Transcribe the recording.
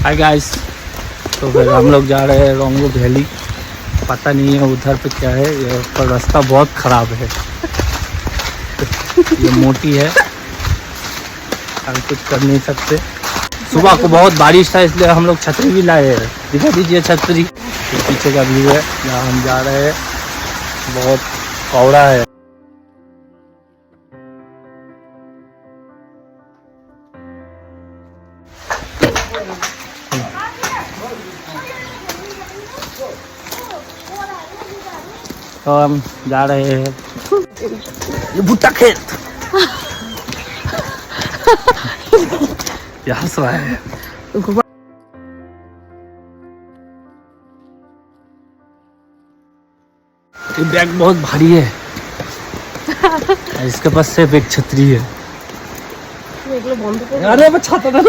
Hi guys, तो फिर हम लोग जा रहे हैं रोंगो वैली। पता नहीं है उधर पे क्या है, ये पर रास्ता बहुत ख़राब है। ये मोटी है, हम कुछ कर नहीं सकते। सुबह को बहुत बारिश था इसलिए हम लोग छतरी भी लाए हैं। दिखा दीजिए छतरी, तो पीछे का व्यू है जहाँ हम जा रहे हैं। बहुत कौड़ा है। तो हम जा रहे हैं ये भुट्टा खेत। ये हंस रहा है। ये बैग बहुत भारी है। इसके पास सिर्फ एक छतरी है। अरे वो छाता था।